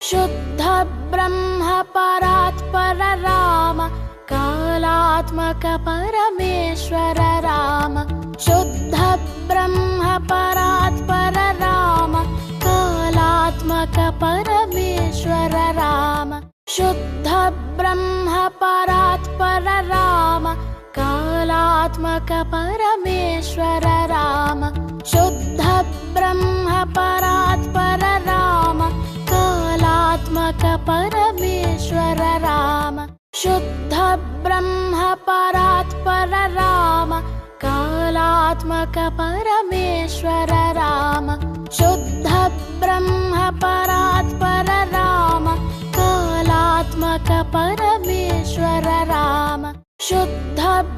शुद्ध ब्रह्म परात्पर राम कालात्मक परमेश्वर राम शुद्ध ब्रह्म परात्पर राम कालात्मक परमेश्वर राम शुद्ध ब्रह्म परात्पर राम कालात्मक परमेश्वर राम शुद्ध ब्रह्म परात्पर राम कालात्मक परमेश्वर राम शुद्ध ब्रह्म परात्पर राम कालात्मक परमेश्वर राम शुद्ध ब्रह्म परात्पर राम कालात्मक परमेश्वर राम शुद्ध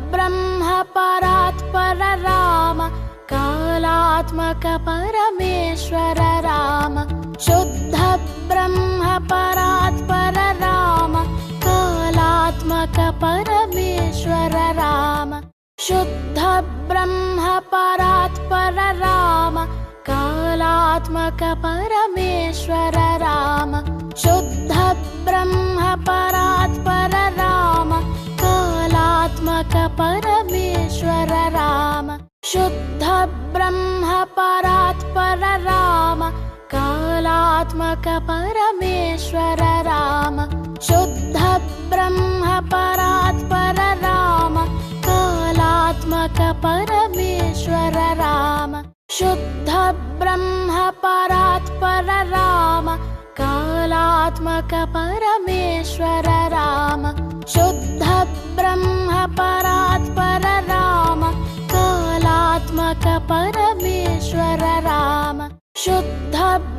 ब्रह्म परात्पर राम कालात्मक परमेश्वर राम शुद्ध ब्रह्म परात्पर राम कालात्मक परमेश्वर राम शुद्ध ब्रह्म परात्पर राम कालात्मक परमेश्वर राम शुद्ध ब्रह्म परात्पर राम कालात्मक परमेश्वर राम शुद्ध ब्रह्म परात्पर राम कालात्मक परमेश्वर राम शुद्ध ब्रह्म परात्पर राम कालात्मक परमेश्वर राम शुद्ध ब्रह्म परात्पर राम कालात्मक परमेश्वर राम शुद्ध ब्रह्म परात्पर राम कालात्मक परमेश्वर राम शुद्ध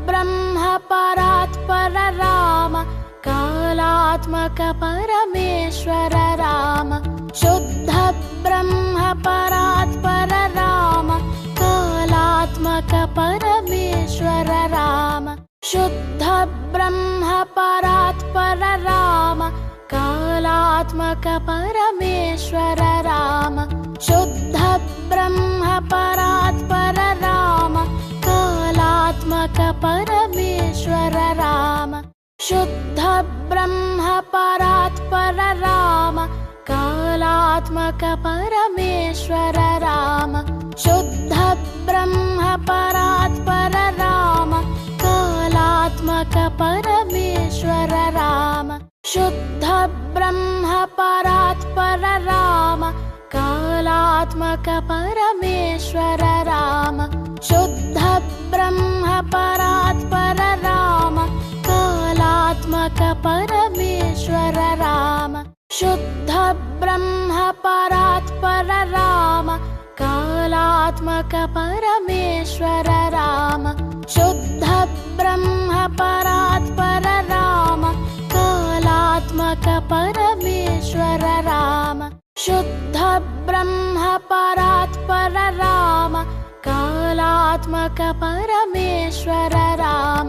ब्रह्म परात्पर राम कालात्मक परमेश्वर राम शुद्ध ब्रह्म परात्पर राम कालात्मक परमेश्वर राम शुद्ध ब्रह्म परात्पर राम कालात्मक परमेश्वर राम शुद्ध ब्रह्म परात्पर राम कालात्मक परमेश्वर राम शुद्ध ब्रह्म परात्पर राम कालात्मक परमेश्वर राम शुद्ध ब्रह्म परात्पर राम कालात्मक परमेश्वर राम शुद्ध ब्रह्म परात्पर राम कालात्मक परमेश्वर राम शुद्ध ब्रह्म परात्पर राम कालात्मक परमेश्वर राम शुद्ध ब्रह्म परात्पर राम कालात्मक परमेश्वर राम शुद्ध ब्रह्म परात्पर राम कालात्मक परमेश्वर राम शुद्ध ब्रह्म परात्पर राम कालात्मक परमेश्वर राम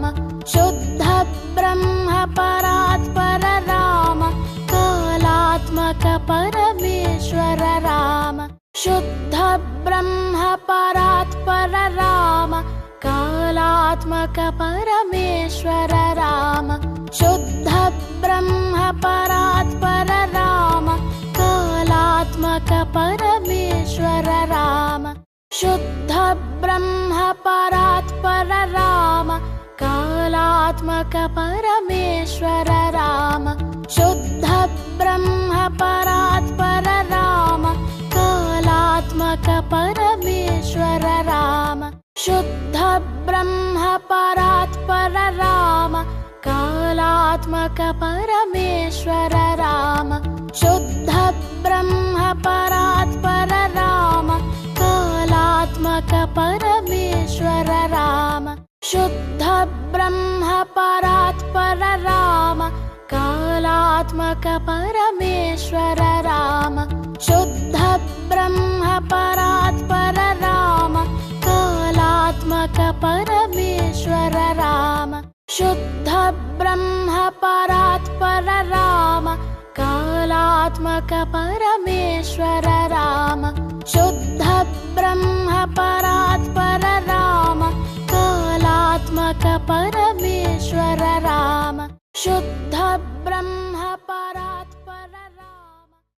शुद्ध ब्रह्म परात्पर राम कालात्मक परमेश्वर राम शुद्ध ब्रह्म परात्पर राम कालात्मक परमेश्वर राम शुद्ध ब्रह्म परात्पर राम कालात्मक परमेश्वर राम शुद्ध ब्रह्म परात्पर राम कालात्मक परमेश्वर राम शुद्ध ब्रह्म परात्पर राम कालात्मक परमेश्वर राम शुद्ध ब्रह्म परात्पर राम कालात्मक परमेश्वर राम शुद्ध ब्रह्म परात्पर राम कालात्मक परमेश्वर राम शुद्ध ब्रह्म परात्पर राम कालात्मक परमेश्वर राम शुद्ध ब्रह्म परात्पर राम कालात्मक परमेश्वर राम शुद्ध ब्रह्म परात्पर राम कालात्मक परमेश्वर राम शुद्ध ब्रह्म परात्पर राम कालात्मक परमेश्वर राम। शुद्ध ब्रह्म परात्